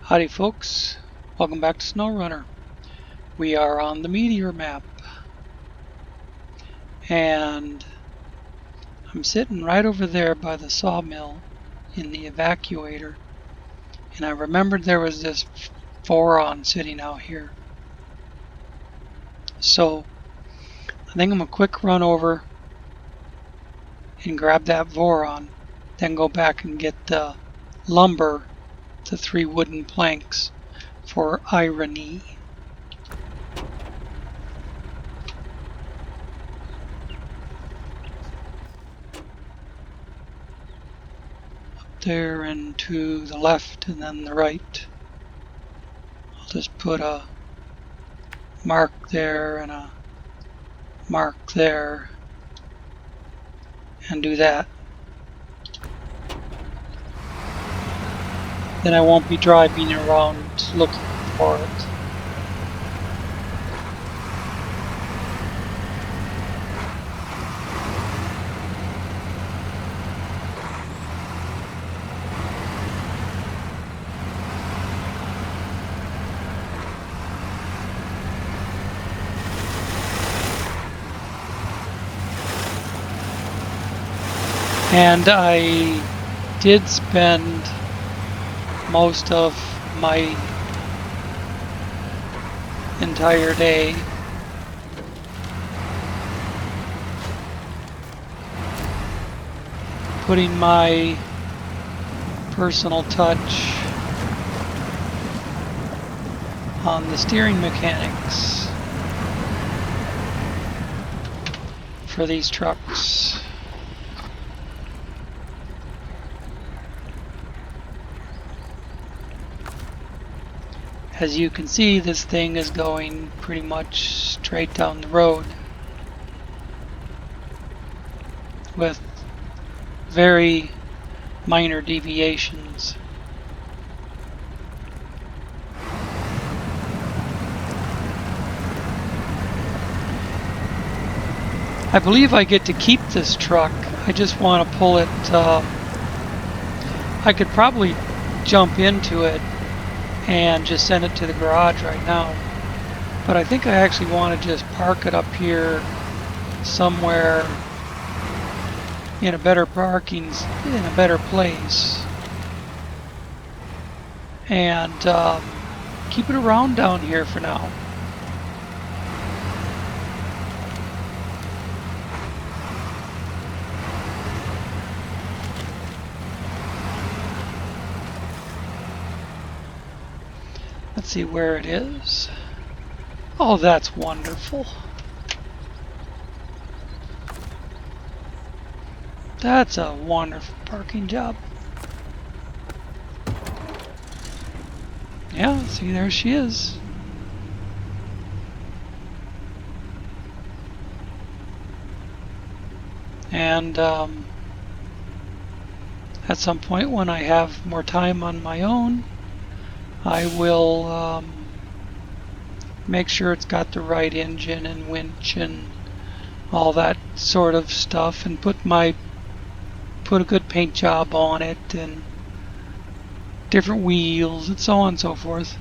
Howdy folks, welcome back to SnowRunner. We are on the Meteor map and I'm sitting right over there by the sawmill in the evacuator, and I remembered there was this Voron sitting out here. So I think I'm gonna quick run over and grab that Voron, then go back and get the lumber, the 3 wooden planks for irony. There and to the left and then the right. I'll just put a mark there and a mark there and do that. Then I won't be driving around looking for it. And I did spend most of my entire day putting my personal touch on the steering mechanics for these trucks. As you can see, this thing is going pretty much straight down the road with very minor deviations. I believe I get to keep this truck. I just want to pull it. I could probably jump into it and just send it to the garage right now, but I think I actually want to just park it up here somewhere in a better in a better place, and keep it around down here for now. Let's see where it is. Oh, that's wonderful. That's a wonderful parking job. Yeah, see, there she is. And at some point when I have more time on my own, I will make sure it's got the right engine and winch and all that sort of stuff, and put a good paint job on it and different wheels and so on and so forth.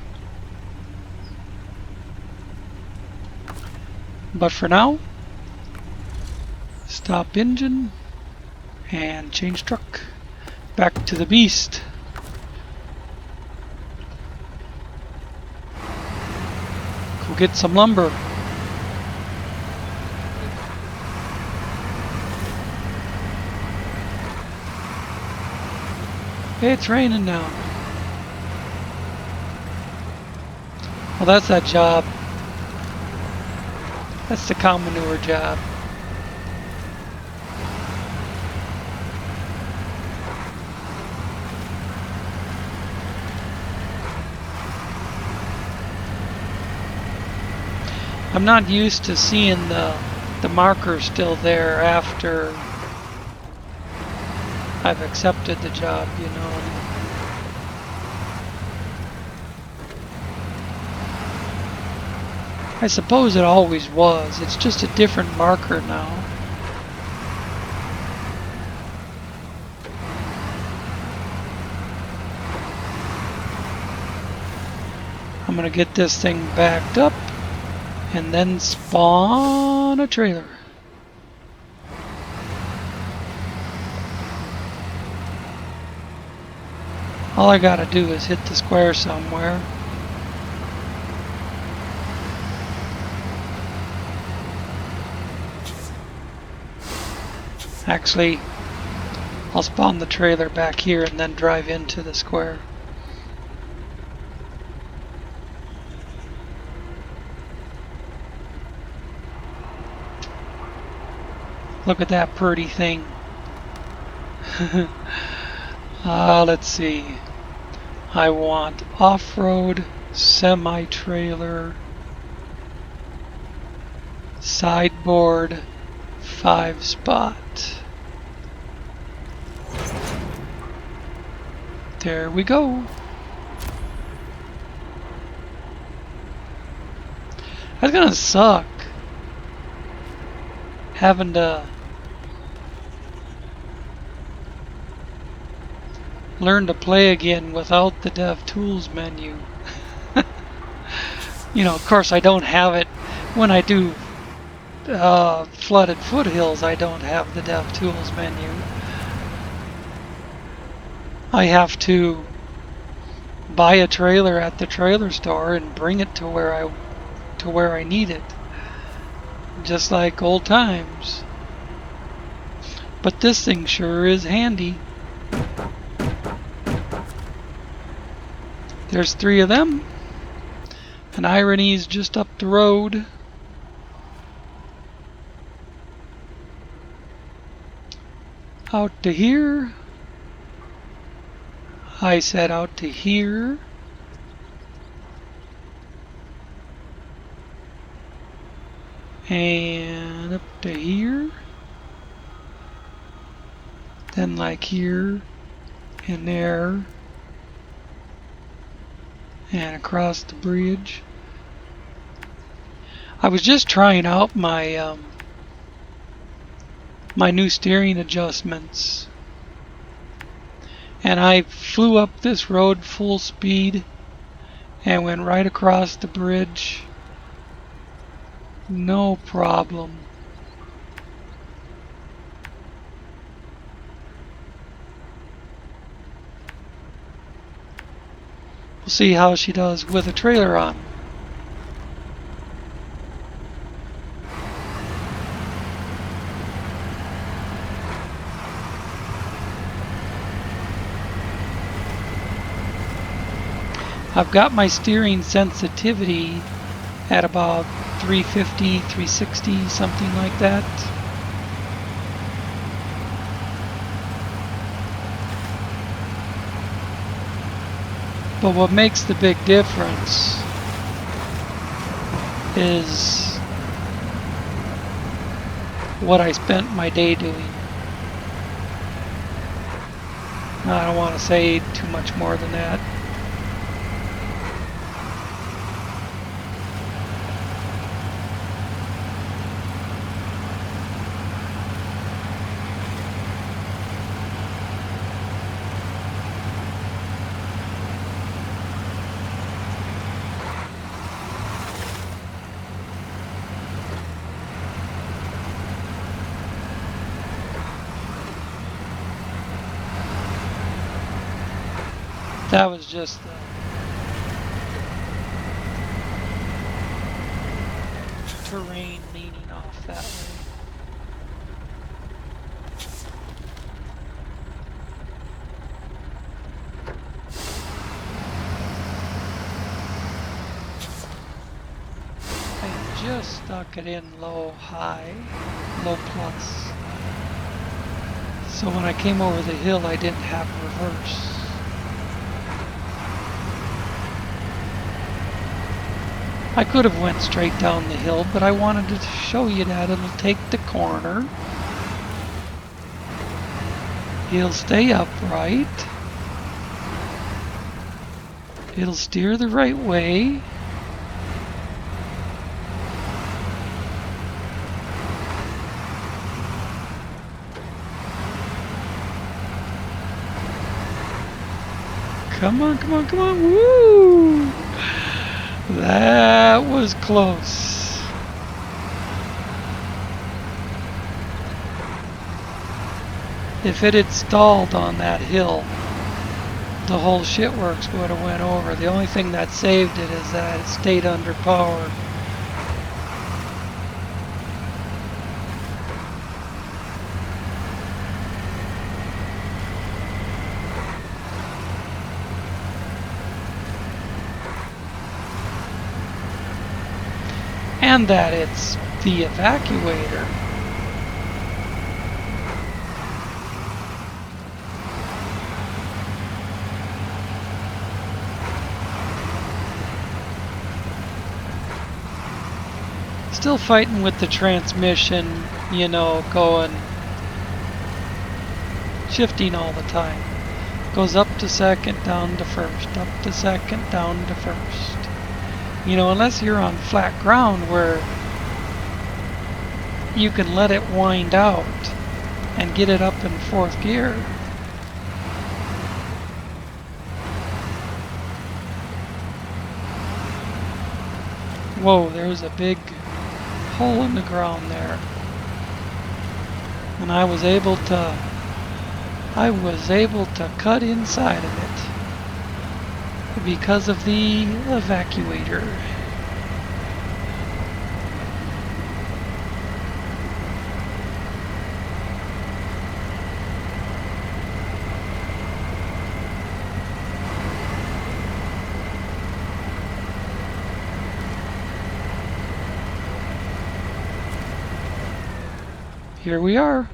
But for now, stop engine and change truck back to the beast. Go get some lumber. Hey, it's raining now. Well, that's that job. That's the cow manure job. I'm not used to seeing the marker still there after I've accepted the job, you know. I suppose it always was. It's just a different marker now. I'm gonna get this thing backed up and then spawn a trailer. All I gotta do is hit the square somewhere. Actually, I'll spawn the trailer back here and then drive into the square. Look at that pretty thing. Let's see. I want off-road, semi-trailer, sideboard, 5-spot. There we go. That's gonna suck. Having to learn to play again without the Dev Tools menu. You know, of course I don't have it when I do flooded foothills. I don't have the Dev Tools menu. I have to buy a trailer at the trailer store and bring it to where I need it. Just like old times. But this thing sure is handy. There's 3 of them. And Irony's just up the road. Out to here. I said out to here. And up to here. Then like here and there. And across the bridge. I was just trying out my my new steering adjustments. And I flew up this road full speed and went right across the bridge. No problem. We'll see how she does with a trailer on. I've got my steering sensitivity at about 350, 360, something like that. But what makes the big difference is what I spent my day doing. I don't want to say too much more than that. That was just the terrain leaning off that way. I just stuck it in low, high, low plus. So when I came over the hill, I didn't have reverse. I could have went straight down the hill, but I wanted to show you that it'll take the corner. It'll stay upright. It'll steer the right way. Come on, come on, come on, woo! That was close. If it had stalled on that hill, the whole shitworks would have went over. The only thing that saved it is that it stayed under power. And that it's the evacuator. Still fighting with the transmission, you know, shifting all the time. Goes up to second, down to first, up to second, down to first. You know, unless you're on flat ground where you can let it wind out and get it up in fourth gear. Whoa, there's a big hole in the ground there. And I was able to cut inside of it because of the evacuator. Here we are.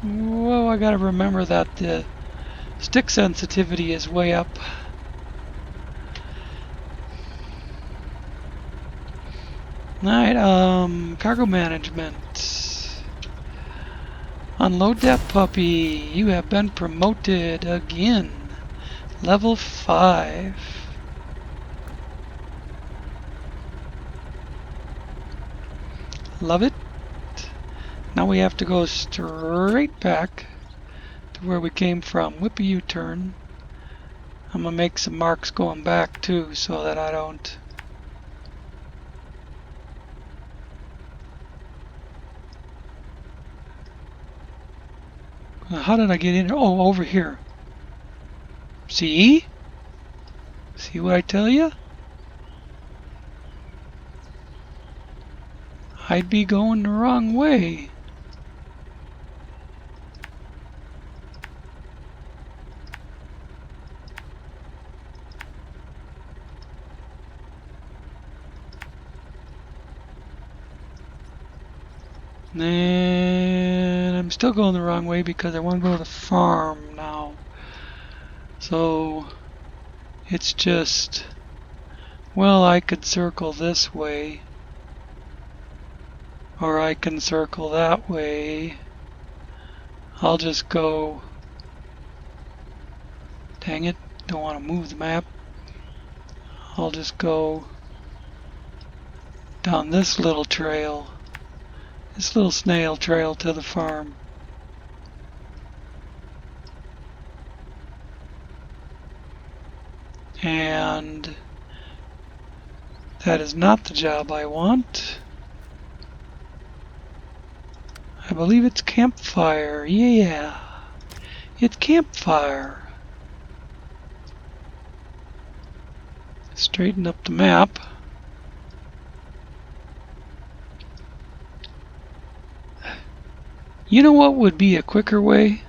Whoa, I gotta remember that the stick sensitivity is way up. Alright, cargo management. Unload that puppy. You have been promoted again. Level 5. Love it. Now we have to go straight back to where we came from. Whip a U-turn. I'm gonna make some marks going back too so that I don't... How did I get in here? Oh, over here. See? See what I tell you? I'd be going the wrong way. And I'm still going the wrong way because I want to go to the farm now. So it's just, well, I could circle this way, or I can circle that way. I'll just go, dang it, don't want to move the map. I'll just go down this little trail. This little snail trail to the farm. And that is not the job I want. I believe it's campfire. Yeah, it's campfire. Straighten up the map. You know what would be a quicker way?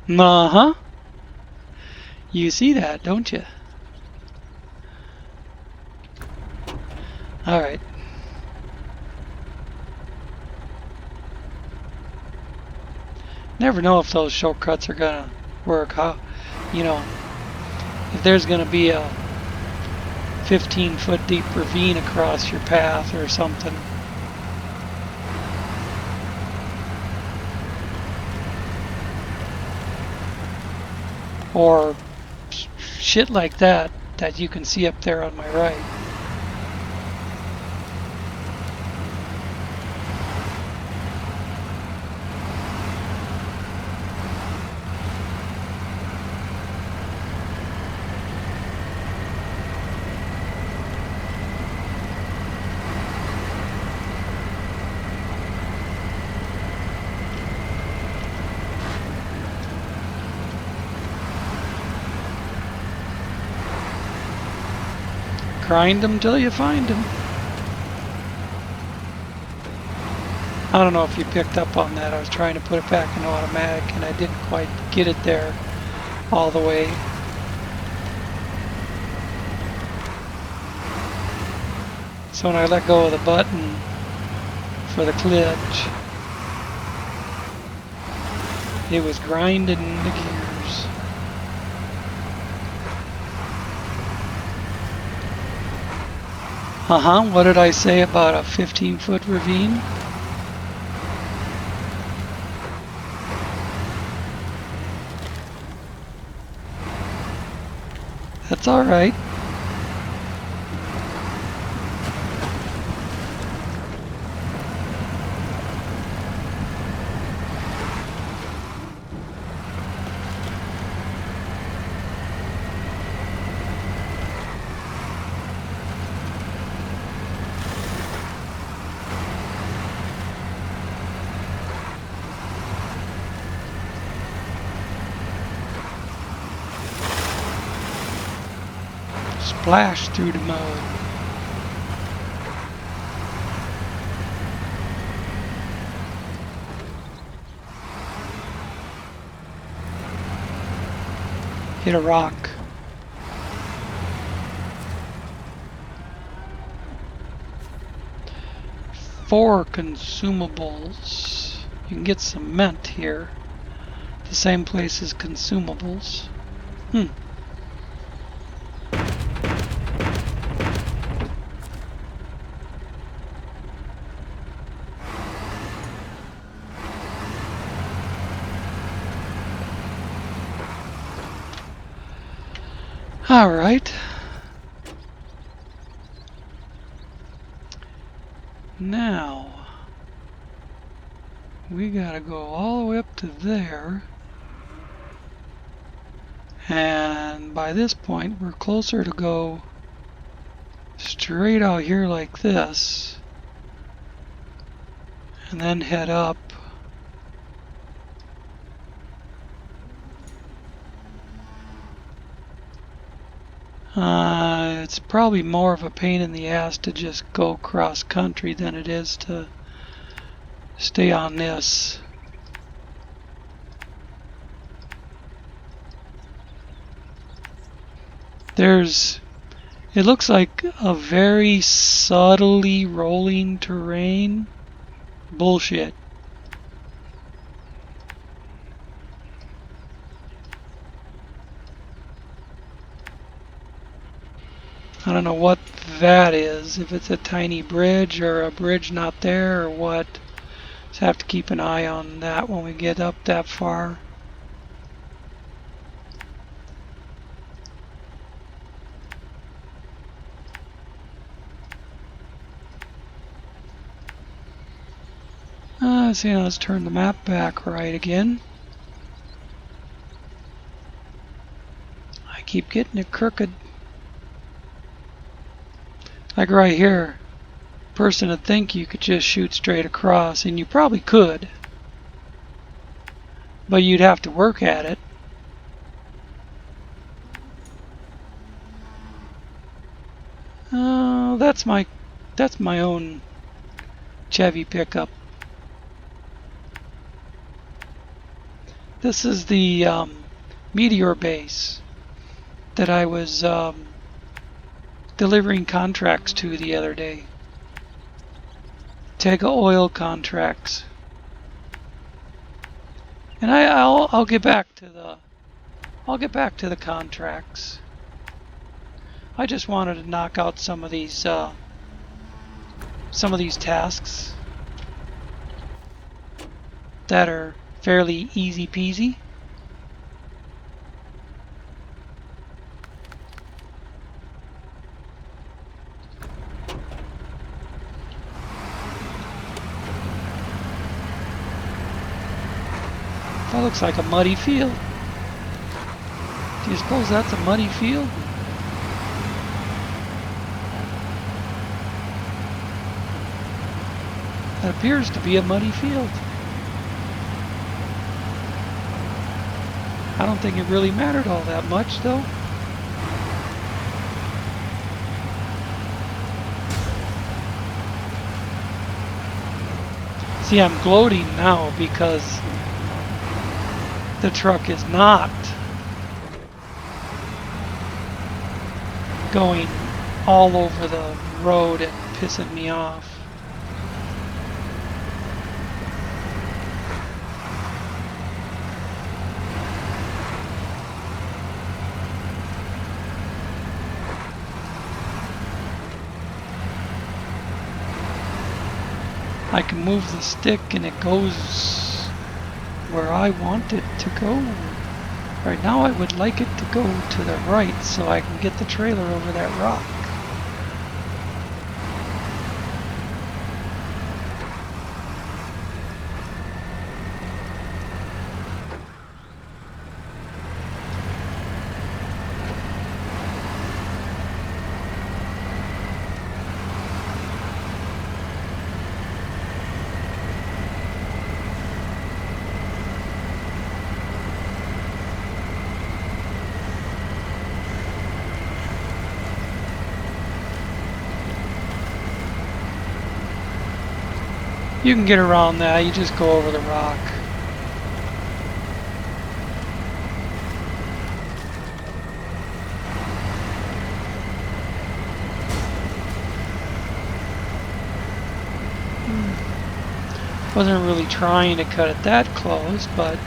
Uh-huh. You see that, don't you? All right. Never know if those shortcuts are gonna work. How, you know, if there's gonna be a 15-foot deep ravine across your path or something. or shit like that that you can see up there on my right. Grind them till you find them. I don't know if you picked up on that. I was trying to put it back in automatic and I didn't quite get it there all the way. So when I let go of the button for the clutch, it was grinding the gears. What did I say about a 15-foot ravine? That's all right. Splash through the mud. Hit a rock. Four consumables. You can get cement here. The same place as consumables. All right. Now, we gotta go all the way up to there. And by this point, we're closer to go straight out here like this. And then head up. It's probably more of a pain in the ass to just go cross country than it is to stay on this. It looks like a very subtly rolling terrain. Bullshit. I don't know what that is, if it's a tiny bridge or a bridge not there or what. Just have to keep an eye on that when we get up that far. So let's turn the map back right again. I keep getting it crooked. Like right here, person would think you could just shoot straight across, and you probably could, but you'd have to work at it. Oh, that's my own Chevy pickup. This is the Meteor base that I was delivering contracts to the other day. Tega oil contracts. And I'll get back to the contracts. I just wanted to knock out some of these tasks that are fairly easy peasy. That looks like a muddy field. Do you suppose that's a muddy field? That appears to be a muddy field. I don't think it really mattered all that much, though. See, I'm gloating now because the truck is not going all over the road and pissing me off. I can move the stick and it goes where I want it to go. Right now I would like it to go to the right so I can get the trailer over that rock. You can get around that, you just go over the rock. Wasn't really trying to cut it that close, but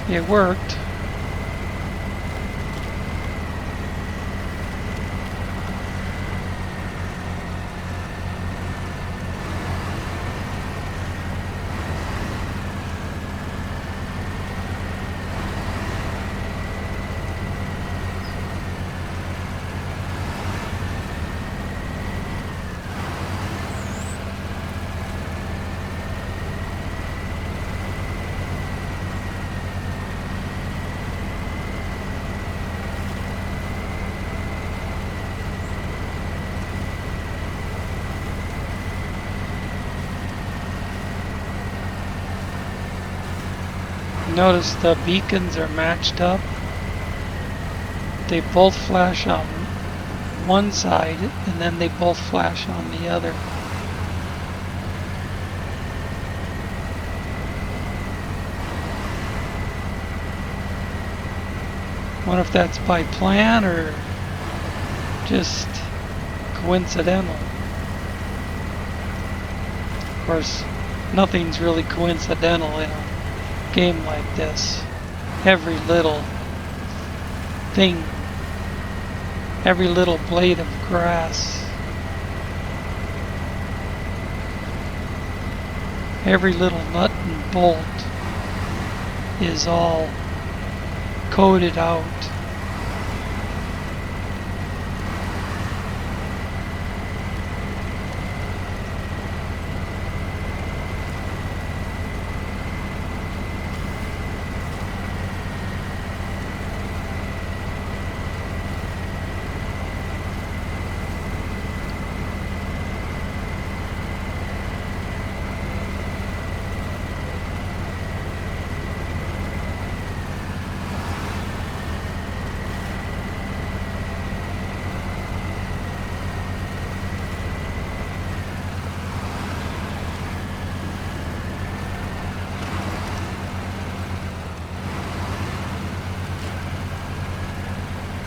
it worked. Notice the beacons are matched up. They both flash on one side and then they both flash on the other. Wonder if that's by plan or just coincidental. Of course, nothing's really coincidental in a game like this. Every little thing, every little blade of grass, every little nut and bolt is all coded out.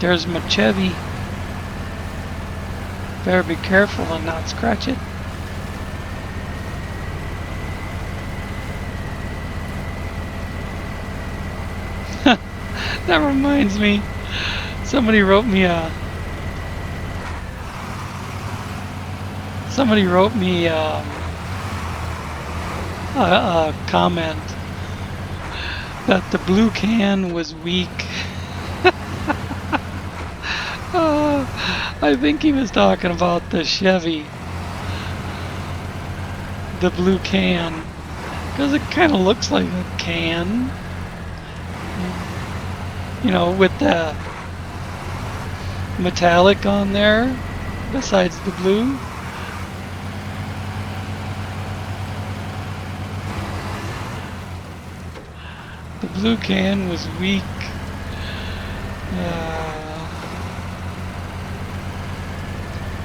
There's my Chevy. Better be careful and not scratch it. That reminds me. Somebody wrote me a comment that the blue can was weak. I think he was talking about the Chevy, the blue can, Because it kind of looks like a can. You know, with the metallic on there besides the blue. The blue can was weak.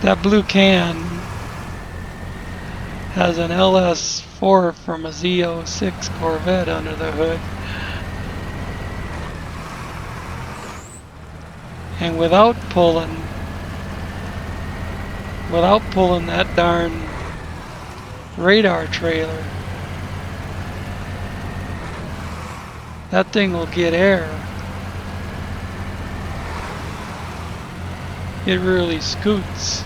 That blue can has an LS4 from a Z06 Corvette under the hood. And without pulling that darn radar trailer, that thing will get air. It really scoots.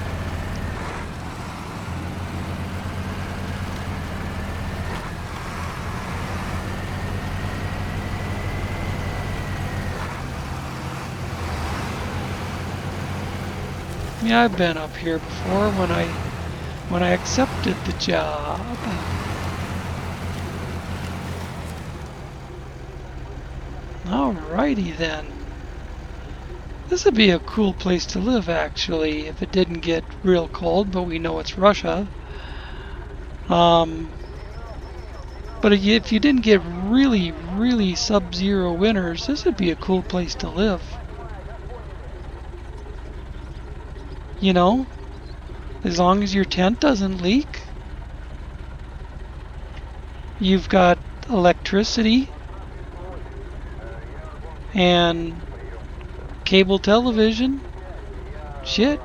Yeah, I've been up here before when I accepted the job. Alrighty then. This would be a cool place to live actually if it didn't get real cold, but we know it's Russia. But if you didn't get really, really sub-zero winters, this would be a cool place to live. You know, as long as your tent doesn't leak, you've got electricity and cable television. Shit.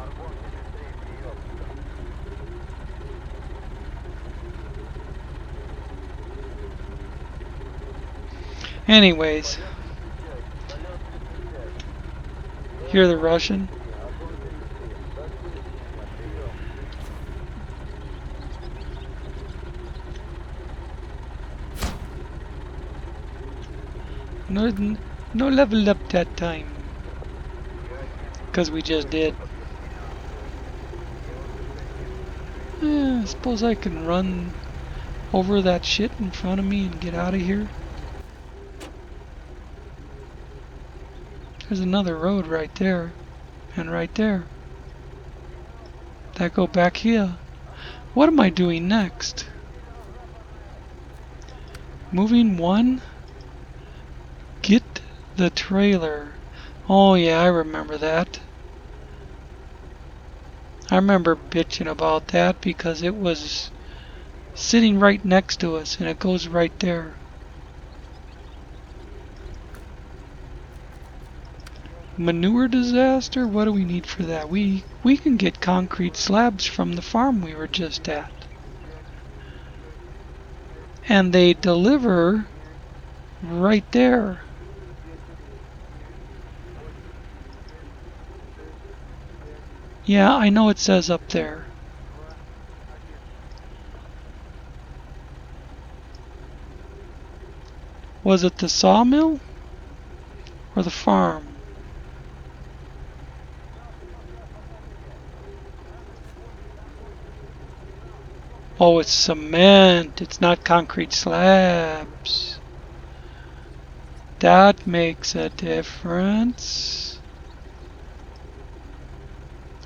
Anyways, hear the Russian? No level up that time. Because we just did. I suppose I can run over that shit in front of me and get out of here. There's another road right there. And right there. That go back here. What am I doing next? Moving one? Get the trailer. Oh yeah, I remember that. I remember bitching about that because it was sitting right next to us and it goes right there. Manure disaster? What do we need for that? We can get concrete slabs from the farm we were just at. And they deliver right there. Yeah, I know it says up there. Was it the sawmill or the farm? Oh, it's cement. It's not concrete slabs. That makes a difference.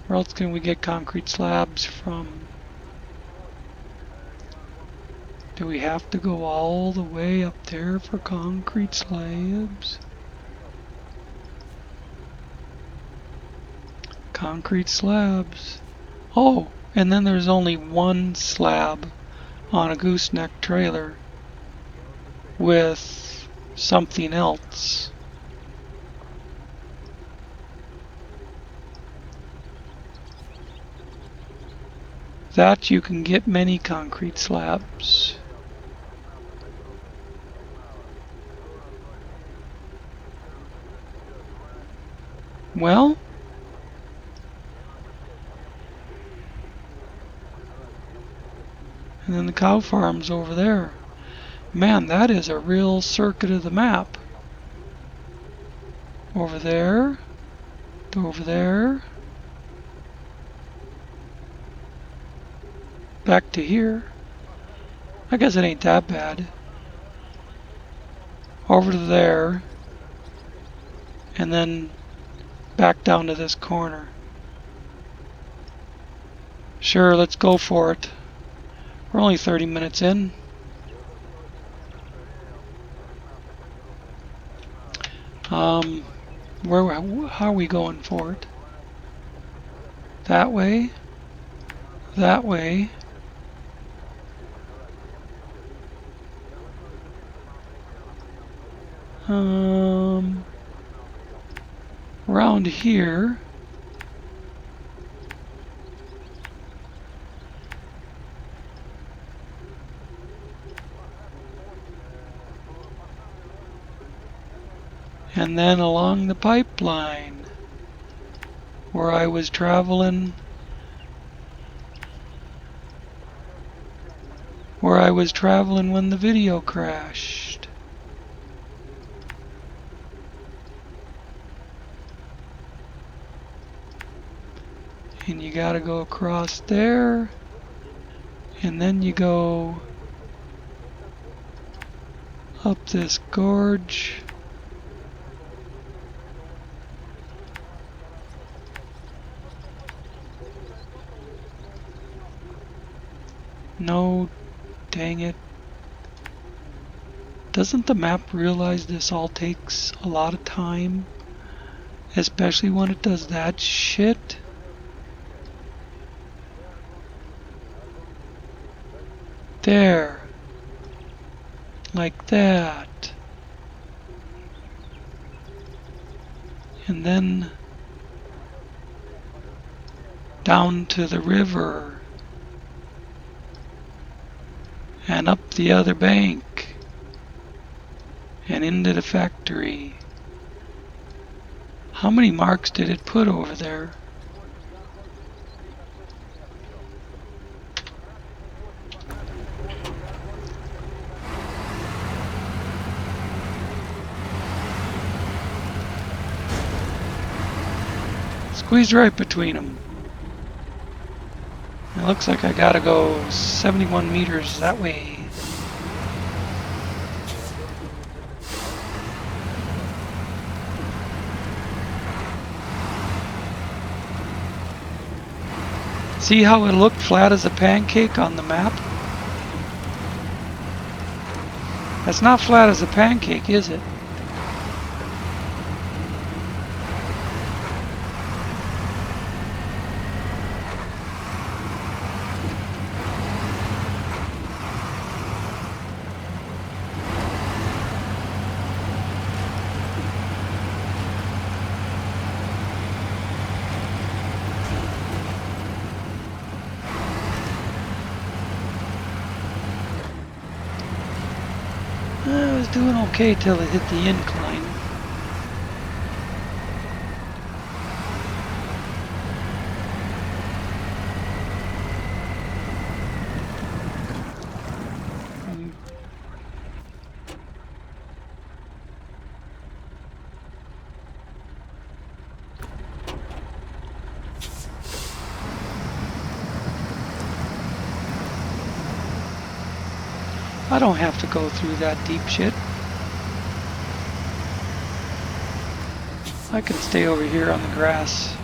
Where else can we get concrete slabs from? Do we have to go all the way up there for concrete slabs? Concrete slabs. Oh, and then there's only one slab on a gooseneck trailer with something else. That you can get many concrete slabs. Well, and then the cow farm's over there. Man, that is a real circuit of the map. Over there, over there, back to here. I guess it ain't that bad. over to there, and then back down to this corner. Sure, let's go for it. We're only 30 minutes in. How are we going for it? That way. That way. Around here. And then along the pipeline where I was traveling when the video crashed. And you gotta go across there, and then you go up this gorge. No, dang it. Doesn't the map realize this all takes a lot of time? Especially when it does that shit? There. Like that. And then down to the river. And up the other bank. And into the factory. How many marks did it put over there? Squeezed right between them. It looks like I gotta go 71 meters that way. See how it looked flat as a pancake on the map? That's not flat as a pancake, is it? I was doing okay till it hit the incline. I don't have to go through that deep shit. I can stay over here on the grass.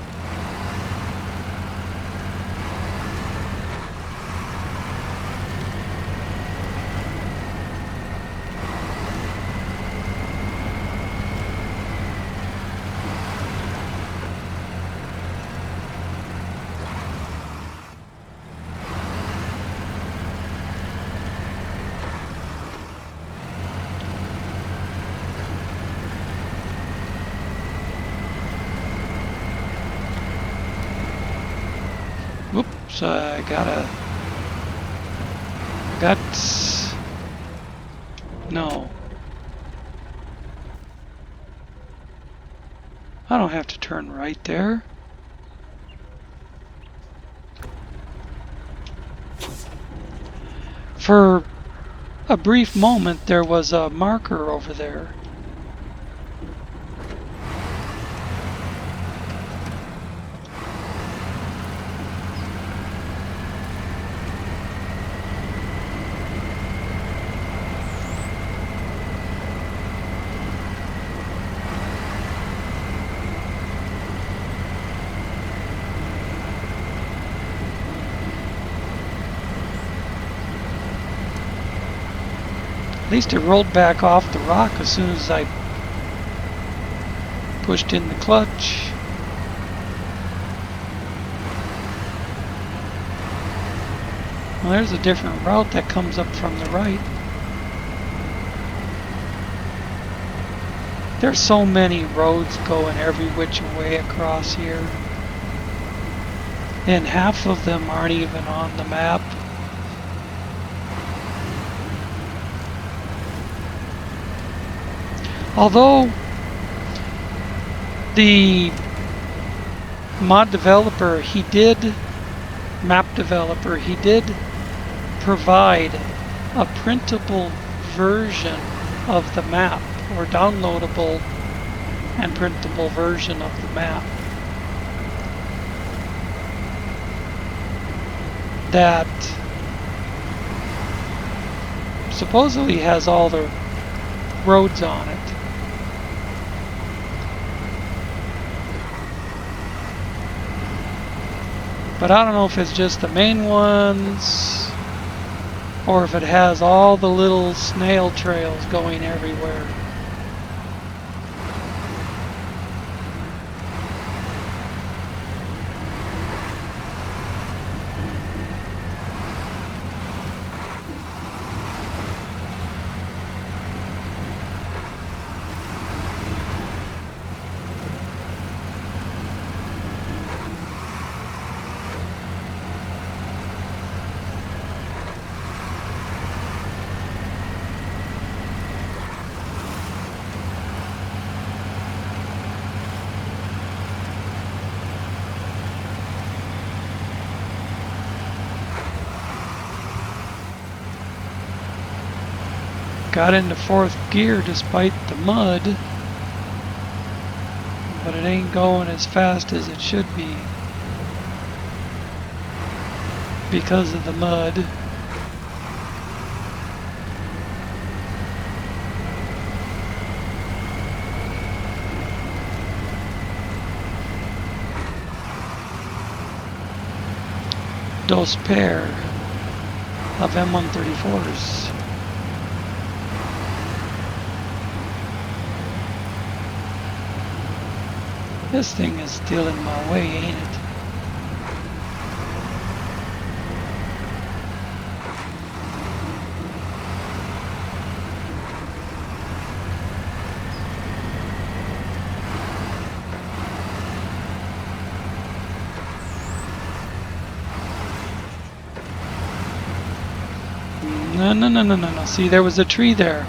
Whoops, I no. I don't have to turn right there. For a brief moment there was a marker over there. least it rolled back off the rock as soon as I pushed in the clutch. Well, there's a different route that comes up from the right. There's so many roads going every which way across here. And half of them aren't even on the map. Although the mod developer, map developer, he did provide a printable version of the map, or downloadable and printable version of the map that supposedly has all the roads on it. But I don't know if it's just the main ones or if it has all the little snail trails going everywhere. Got into fourth gear despite the mud, but it ain't going as fast as it should be because of the mud. Dos pair of M134s. This thing is still in my way, ain't it? No. See, there was a tree there.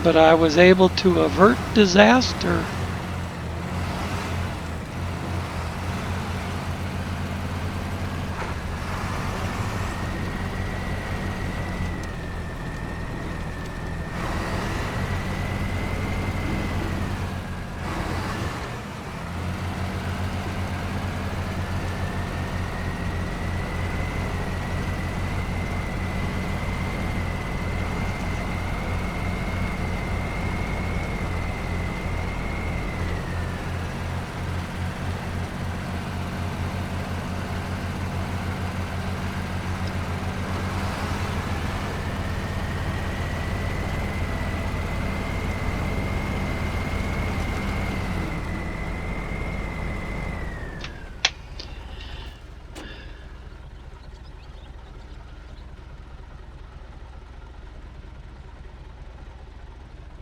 But I was able to avert disaster.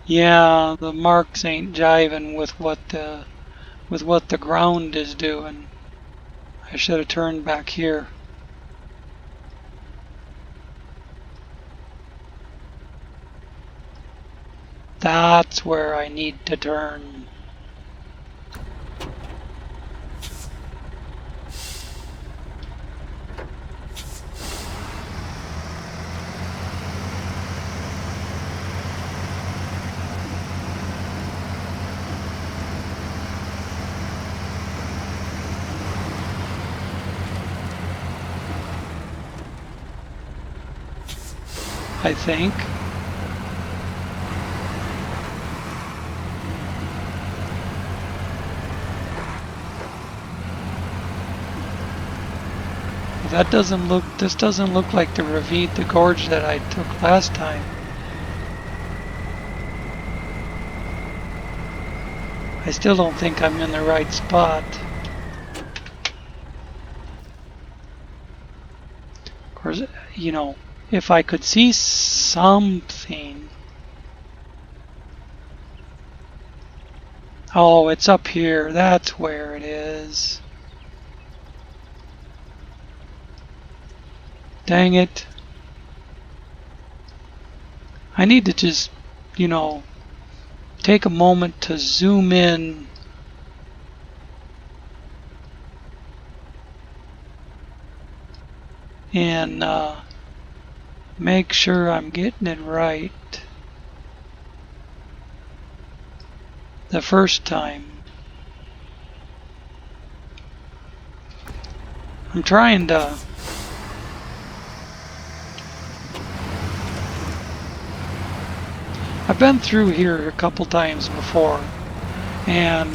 Yeah, the marks ain't jiving with what the ground is doing. I should have turned back here. That's where I need to turn. I think. that doesn't look, this doesn't look like the ravine, the gorge that I took last time. I still don't think I'm in the right spot. Of course, you know, if I could see something. Oh, it's up here. That's where it is. Dang it. I need to just, you know, take a moment to zoom in and make sure I'm getting it right the first time. I'm trying to I've been through here a couple times before, and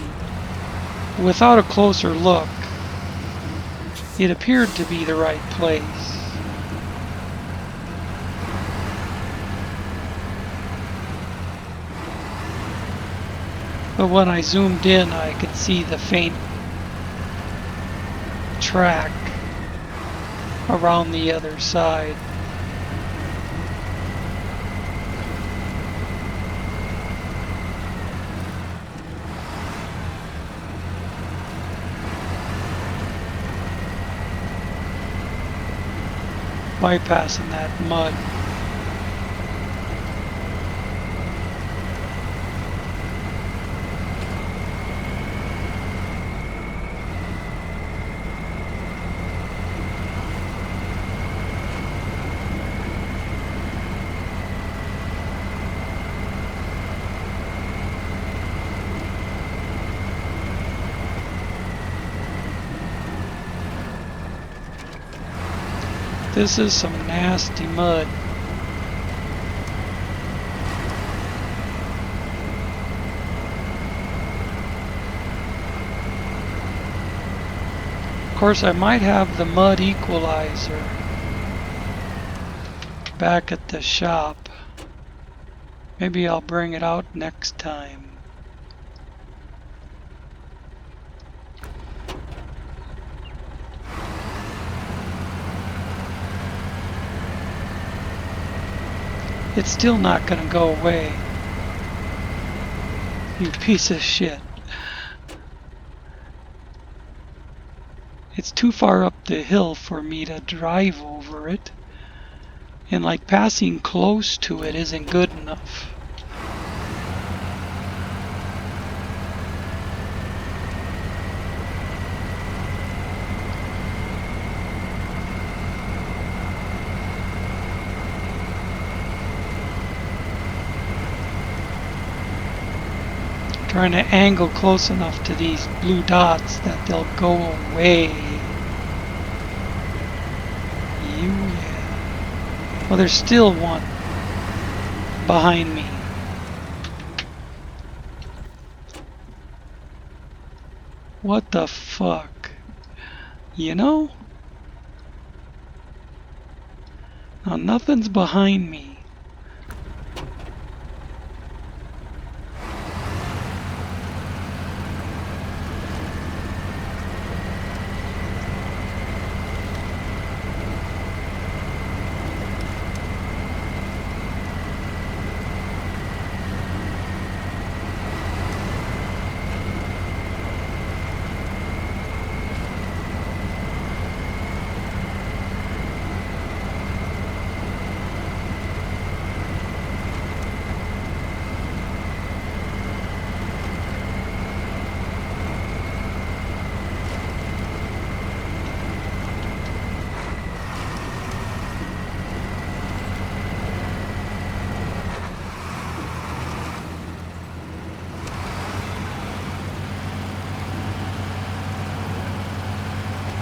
without a closer look, it appeared to be the right place. But when I zoomed in, I could see the faint track around the other side. Bypassing that mud. This is some nasty mud. Of course, I might have the mud equalizer back at the shop. Maybe I'll bring it out next time. It's still not gonna go away. You piece of shit. It's too far up the hill for me to drive over it. And like passing close to it isn't good enough. Trying to angle close enough to these blue dots that they'll go away. Yeah. Well, there's still one behind me. What the fuck? You know? Now nothing's behind me.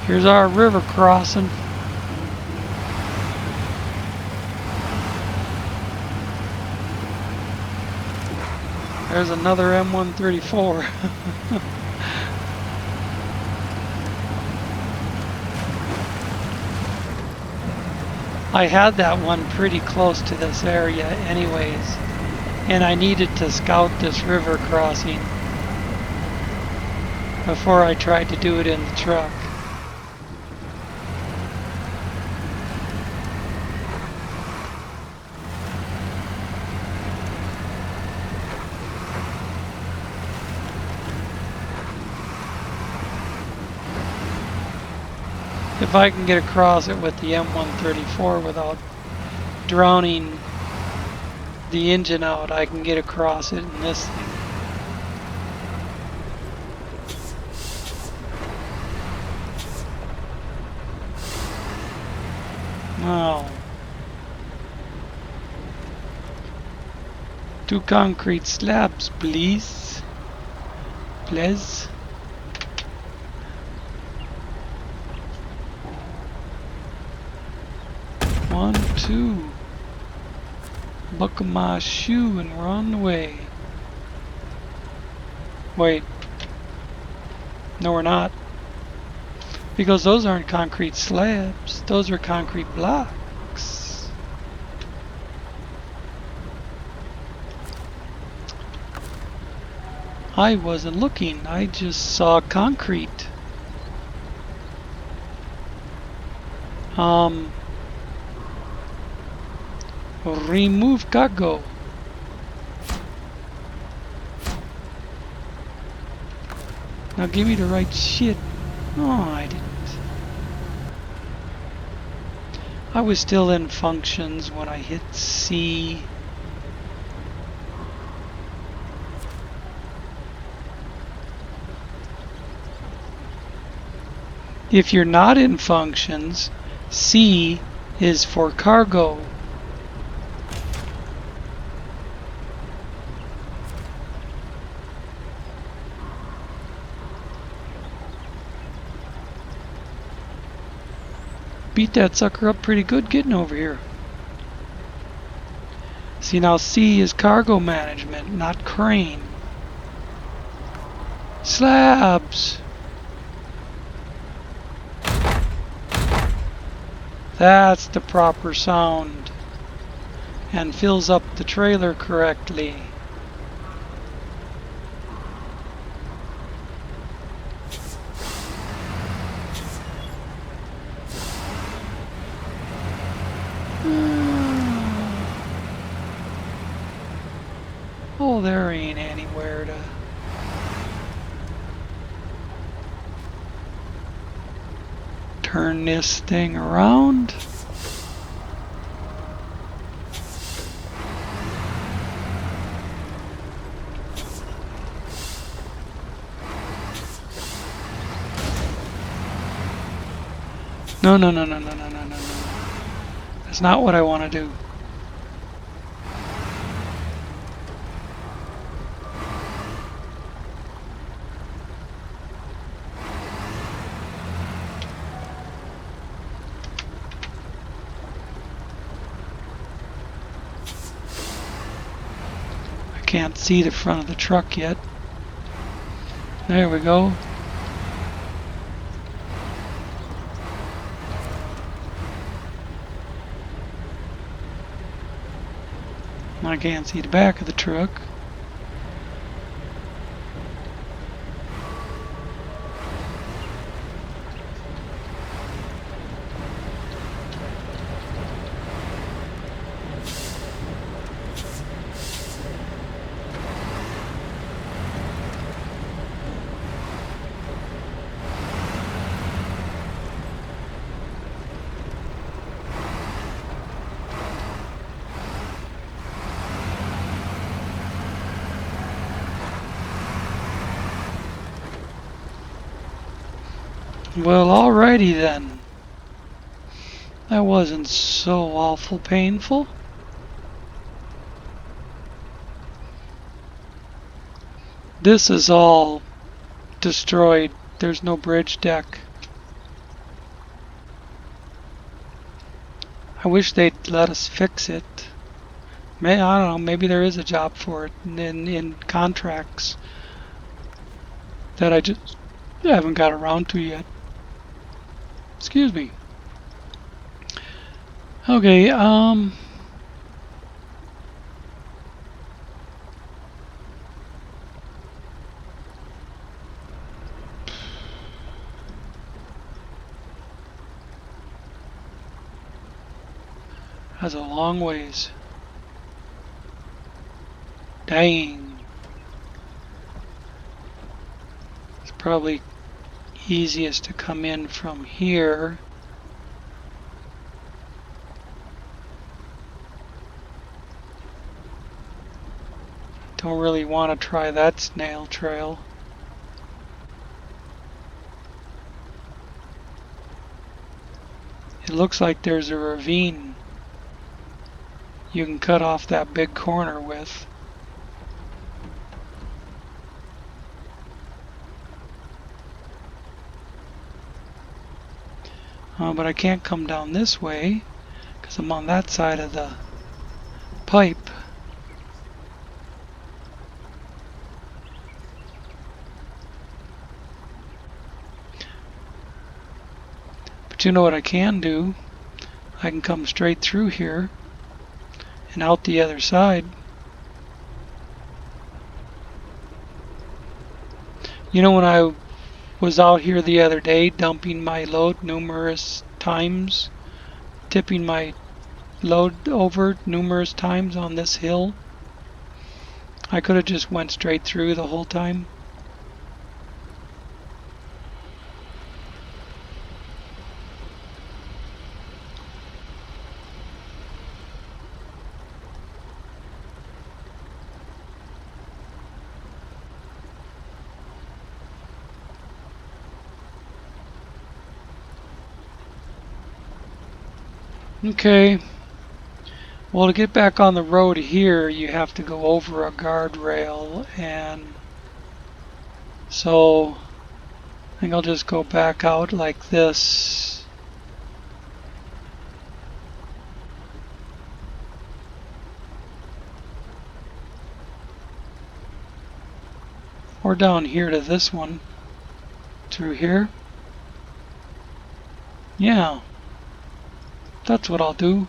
Here's our river crossing. There's another M134. I had that one pretty close to this area anyways, and I needed to scout this river crossing before I tried to do it in the truck. If I can get across it with the M134 without drowning the engine out, I can get across it in this thing. Now, 2 concrete slabs, please. Please. One, two. Buckle my shoe and we're on the way. Wait. No, we're not. Because those aren't concrete slabs. Those are concrete blocks. I wasn't looking. I just saw concrete. Remove cargo. Now give me the right shit. Oh, I didn't. I was still in functions when I hit C. If you're not in functions, C is for cargo. Beat that sucker up pretty good getting over here. See, now C is cargo management, not crane. Slabs! That's the proper sound. And fills up the trailer correctly. Oh, there ain't anywhere to... turn this thing around. No, no, no, no, no, no, no, no, no. That's not what I want to do. Can't see the front of the truck yet. There we go. I can't see the back of the truck. Well, alrighty then. That wasn't so awful painful. This is all destroyed. There's no bridge deck. I wish they'd let us fix it. I don't know, maybe there is a job for it in contracts that I just haven't got around to yet. Excuse me. Okay, that's a long ways. Dang. It's probably easiest to come in from here. Don't really want to try that snail trail. It looks like there's a ravine you can cut off that big corner with. But I can't come down this way because I'm on that side of the pipe. But you know what I can do? I can come straight through here and out the other side. You know, when I was out here the other day dumping my load numerous times, tipping my load over numerous times on this hill, I could have just went straight through the whole time. Okay, well, to get back on the road here, you have to go over a guardrail, and so I think I'll just go back out like this. Or down here to this one. Through here. Yeah, that's what I'll do.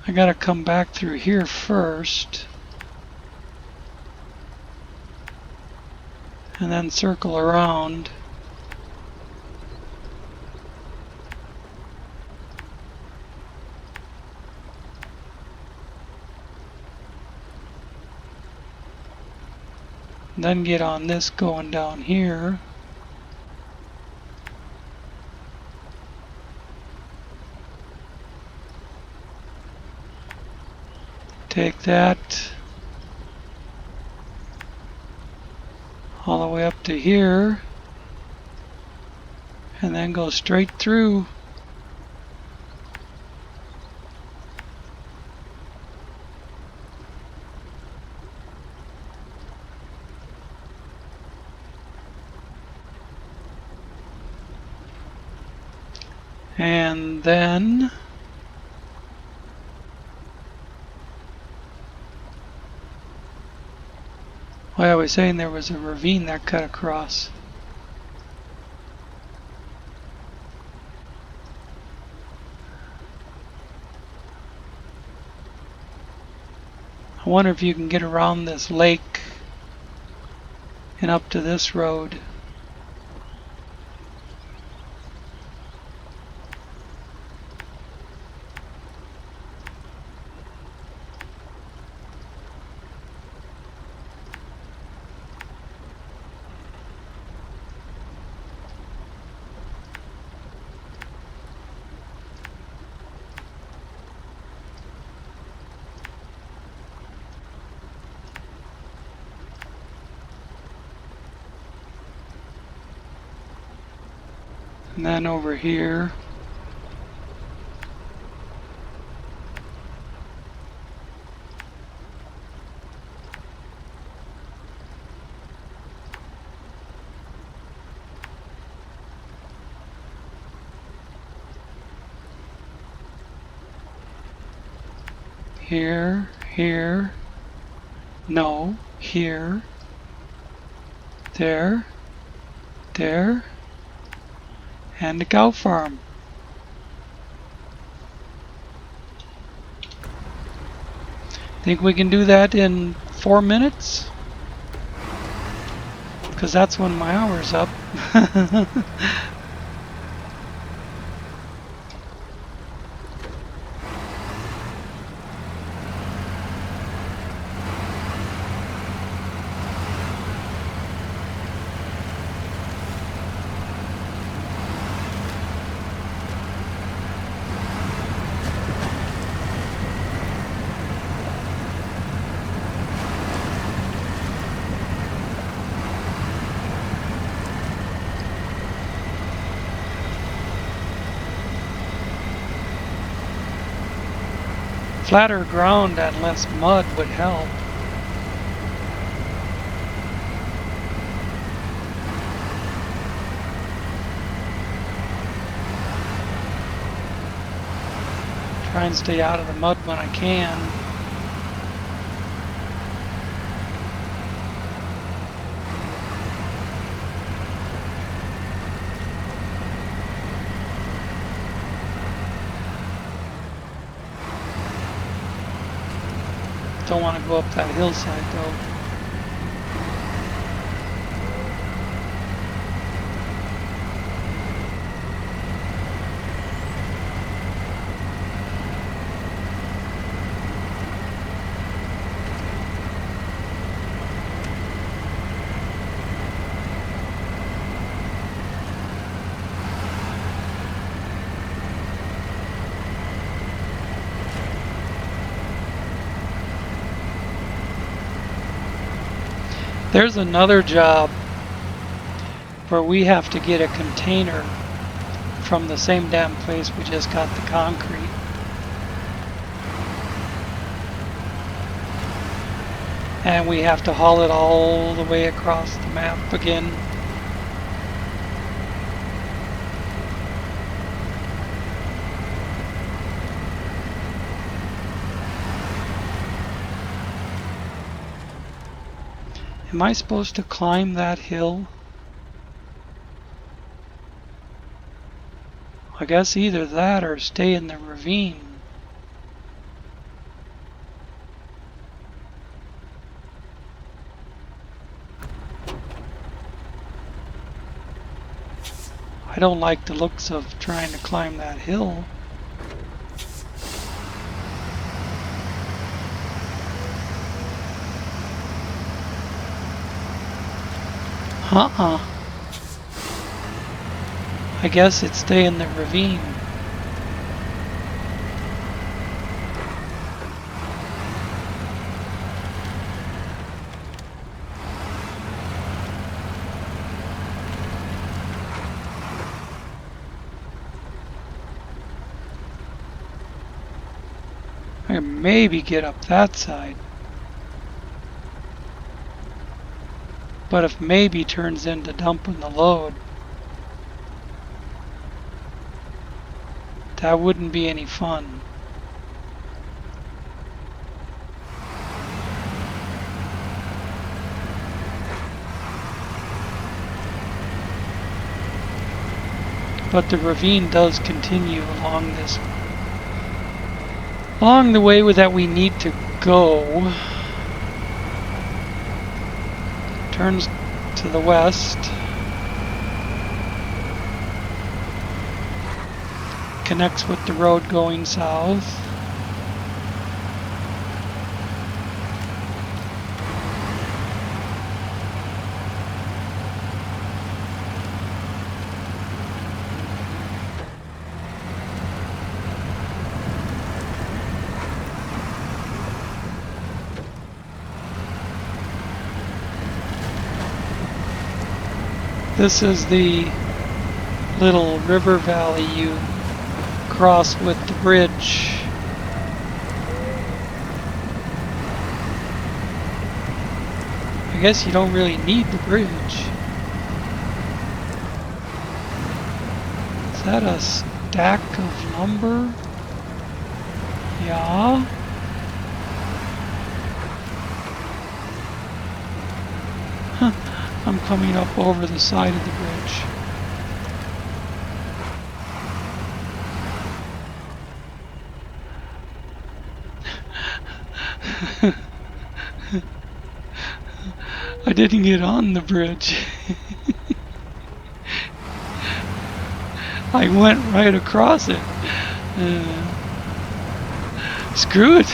I gotta come back through here first. And then circle around. Then get on this going down here. Take that all the way up to here. And then go straight through. And then I was saying there was a ravine that cut across. I wonder if you can get around this lake and up to this road. And then over here. Here, here. No. here, there, there, and a cow farm. Think we can do that in 4 minutes? Because that's when my hour's up. Flatter ground and less mud would help. Try and stay out of the mud when I can. Don't want to go up that hillside though. There's another job where we have to get a container from the same damn place we just got the concrete. And we have to haul it all the way across the map again. Am I supposed to climb that hill? I guess either that or stay in the ravine. I don't like the looks of trying to climb that hill. I guess it's stay in the ravine. I can maybe get up that side. But if maybe turns into dumping the load, that wouldn't be any fun. But the ravine does continue along the way that we need to go. Turns to the west. Connects with the road going south. This is the little river valley you cross with the bridge. I guess you don't really need the bridge. Is that a stack of lumber? Yeah. I'm coming up over the side of the bridge. I didn't get on the bridge. I went right across it. Screw it.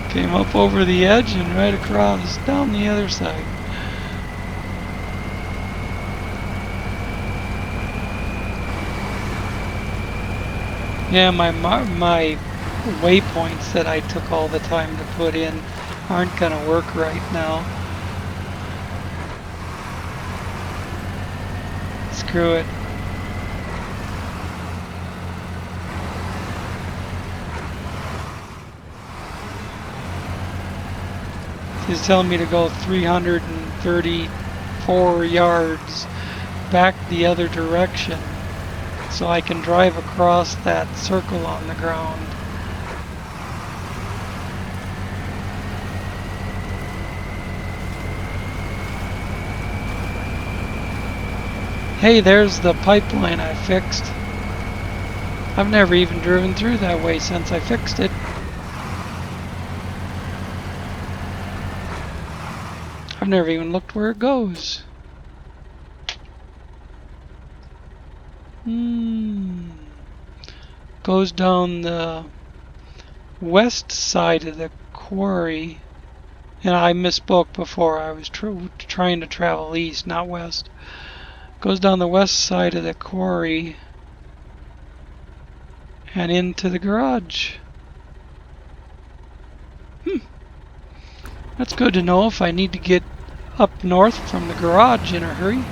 Came up over the edge and right across down the other side. Yeah, my waypoints that I took all the time to put in aren't gonna work right now. Screw it. He's telling me to go 334 yards back the other direction so I can drive across that circle on the ground. Hey, there's the pipeline I fixed. I've never even driven through that way since I fixed it. I've never even looked where it goes. Goes down the west side of the quarry. And I misspoke before. I was trying to travel east, not west. Goes down the west side of the quarry and into the garage. That's good to know if I need to get up north from the garage in a hurry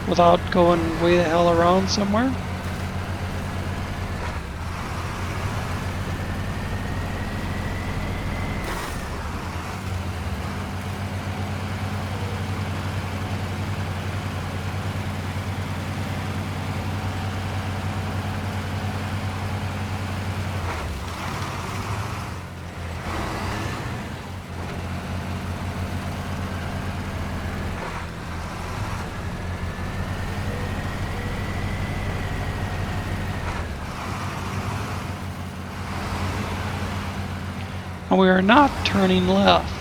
without going way the hell around somewhere. And we are not turning left.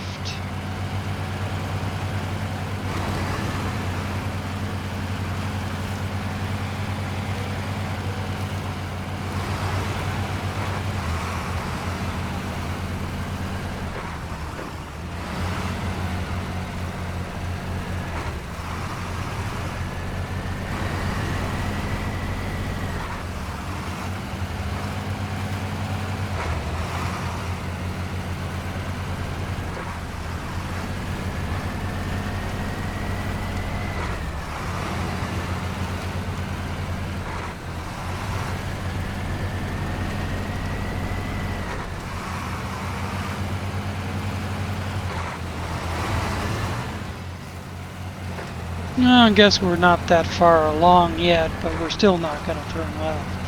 I guess we're not that far along yet, but we're still not going to turn left.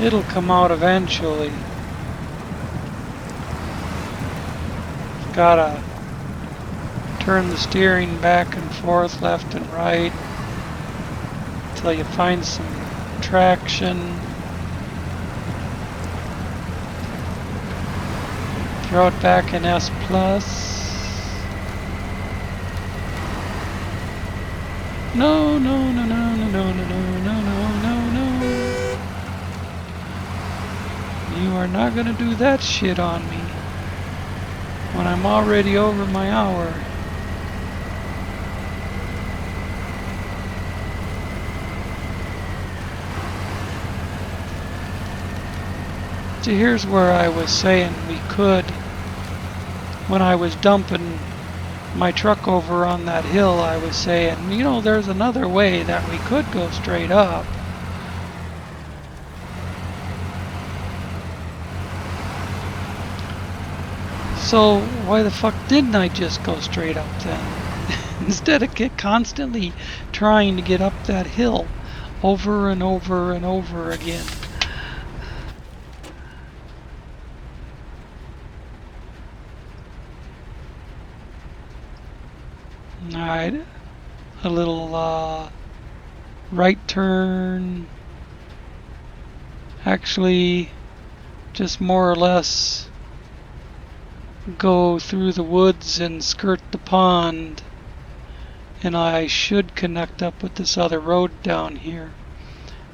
It'll come out eventually. Gotta turn the steering back and forth, left and right, until you find some traction. Throw it back in S+. No, no, no, no, no, no, no, no, no, no, no. You are not gonna do that shit on me when I'm already over my hour. So here's where I was saying we could, when I was dumping my truck over on that hill, I was saying, you know, there's another way that we could go straight up. So why the fuck didn't I just go straight up then? Instead of constantly trying to get up that hill over and over and over again. Alright, a little right turn. Actually, just more or less go through the woods and skirt the pond, and I should connect up with this other road down here.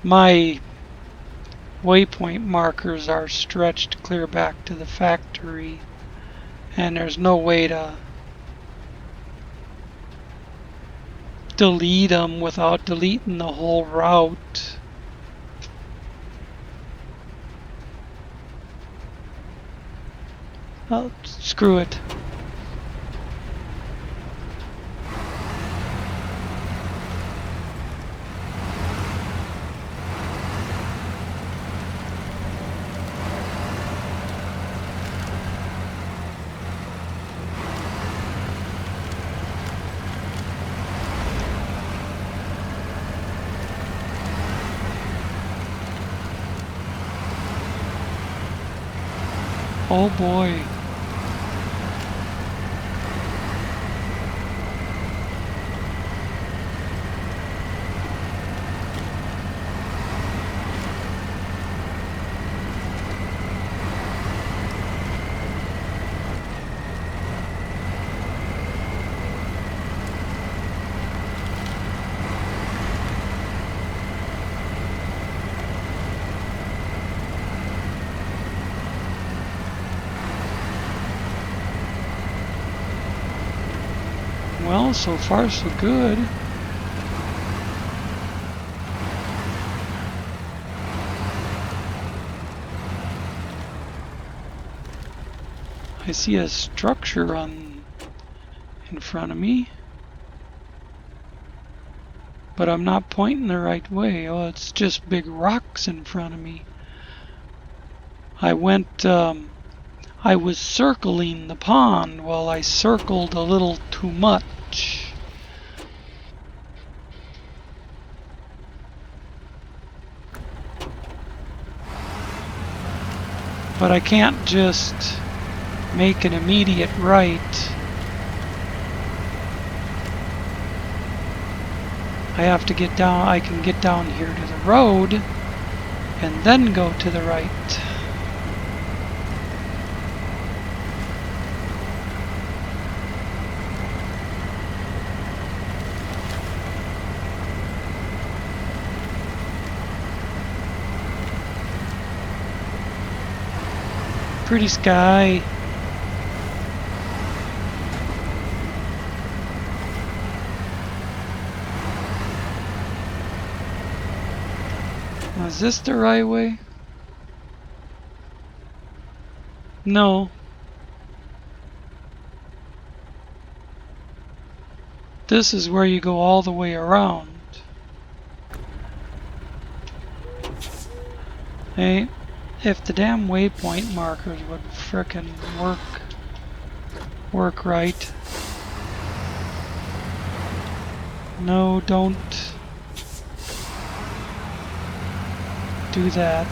My waypoint markers are stretched clear back to the factory, and there's no way to delete them without deleting the whole route. Oh, screw it. Oh boy. Well, so far so good. I see a structure in front of me, but I'm not pointing the right way. Oh, it's just big rocks in front of me. I was circling the pond while I circled a little too much. But I can't just make an immediate right. I have to get down. I can get down here to the road and then go to the right. Pretty sky. Is this the right way? No. This is where you go all the way around. Hey, if the damn waypoint markers would frickin' work right. No, don't do that.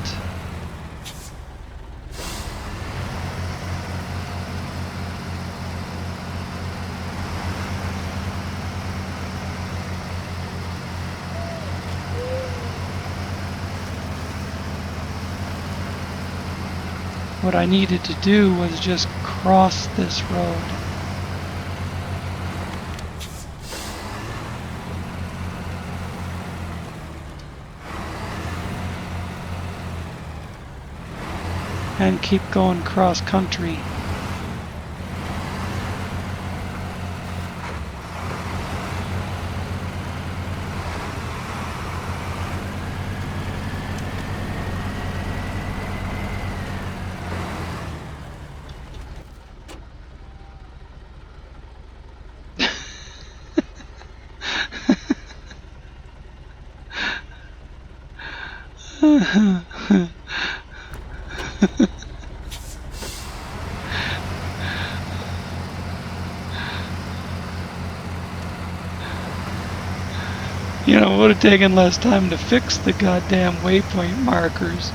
What I needed to do was just cross this road. And keep going cross country. You know, it would have taken less time to fix the goddamn waypoint markers.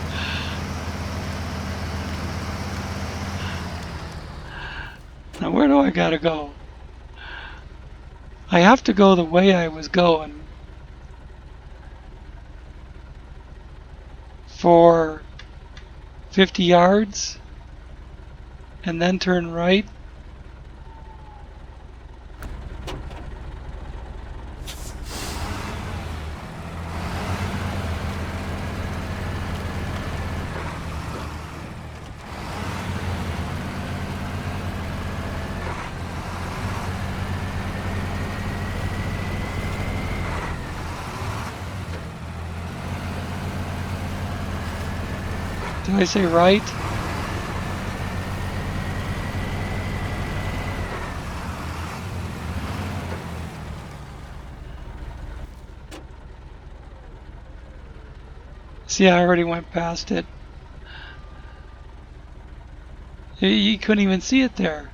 Now where do I gotta go? I have to go the way I was going for 50 yards and then turn right. Did I say right? See, I already went past it. You couldn't even see it there.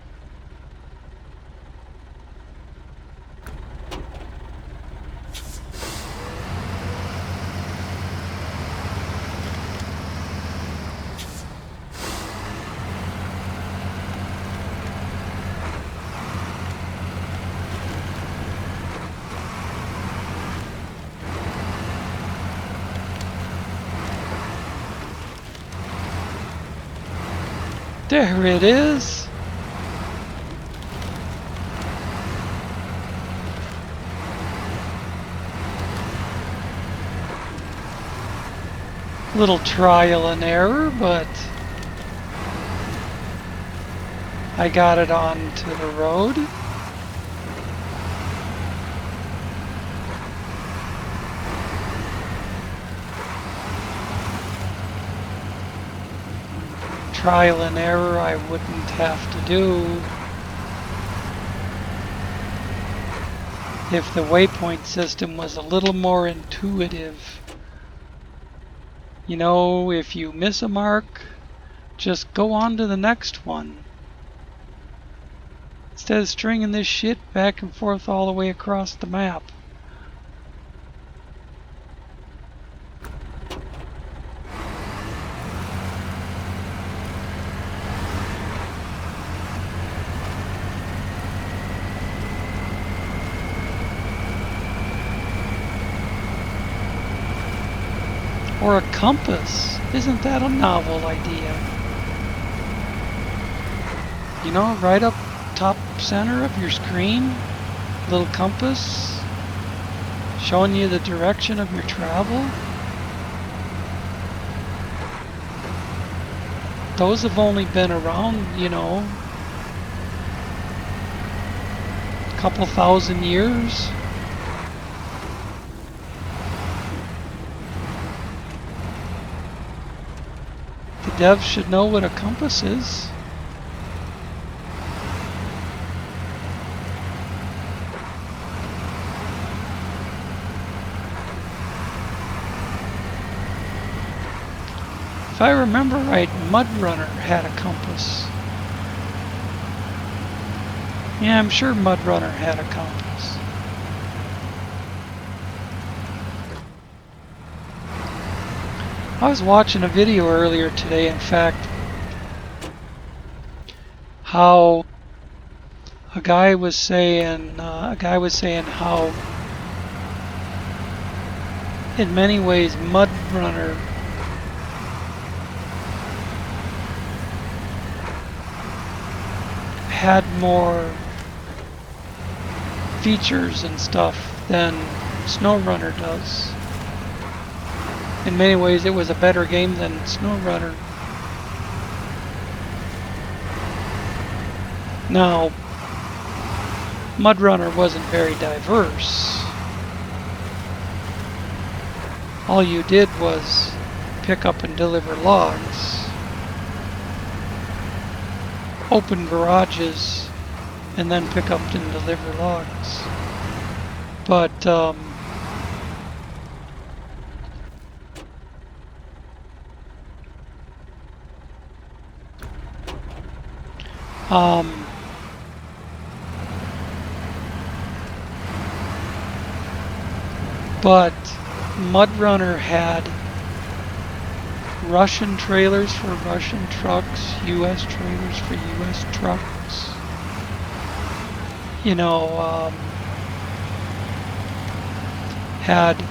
There it is. Little trial and error, but I got it onto the road. Trial and error I wouldn't have to do if the waypoint system was a little more intuitive. You know, if you miss a mark, just go on to the next one. Instead of stringing this shit back and forth all the way across the map. Or a compass. Isn't that a novel idea? You know, right up top center of your screen, little compass showing you the direction of your travel. Those have only been around, you know, a couple thousand years. The devs should know what a compass is. If I remember right, MudRunner had a compass. Yeah, I'm sure MudRunner had a compass. I was watching a video earlier today, in fact, how a guy was saying how in many ways MudRunner had more features and stuff than SnowRunner does. In many ways, it was a better game than SnowRunner. Now, MudRunner wasn't very diverse. All you did was pick up and deliver logs, open garages, and then pick up and deliver logs. But but MudRunner had Russian trailers for Russian trucks, US trailers for US trucks. You know, had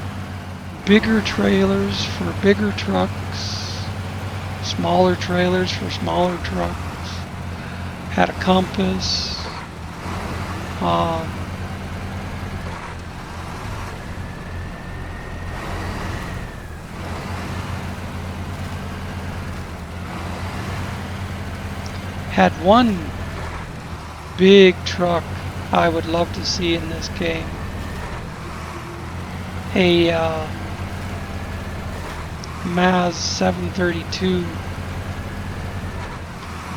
bigger trailers for bigger trucks, smaller trailers for smaller trucks, had a compass, had one big truck I would love to see in this game. A Maz 732.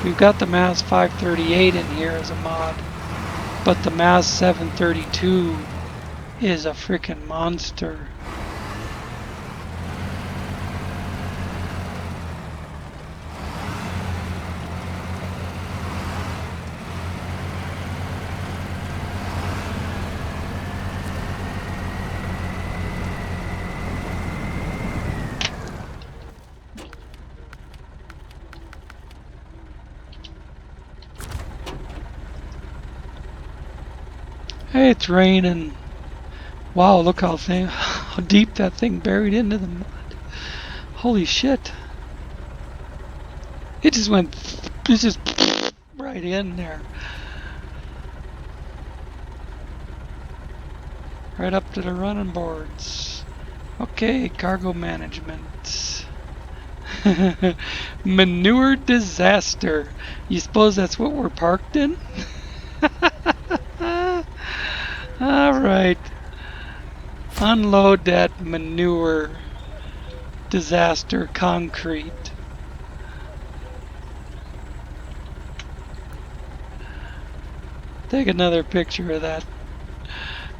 We've got the Maz 538 in here as a mod, but the Maz 732 is a freaking monster. Hey, it's raining. Wow, look how deep that thing buried into the mud. Holy shit. It just went, it just right in there. Right up to the running boards. Okay, cargo management. Manure Disaster. You suppose that's what we're parked in? Alright. Unload that Manure Disaster concrete. Take another picture of that.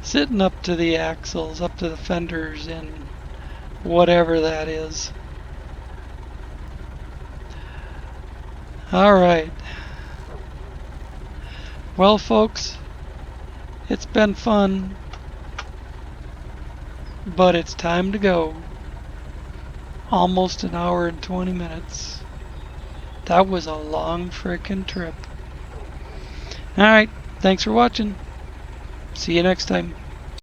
Sitting up to the axles, up to the fenders, and whatever that is. Alright. Well, folks, it's been fun, but it's time to go. Almost an hour and 20 minutes. That was a long frickin' trip. Alright, thanks for watching. See you next time.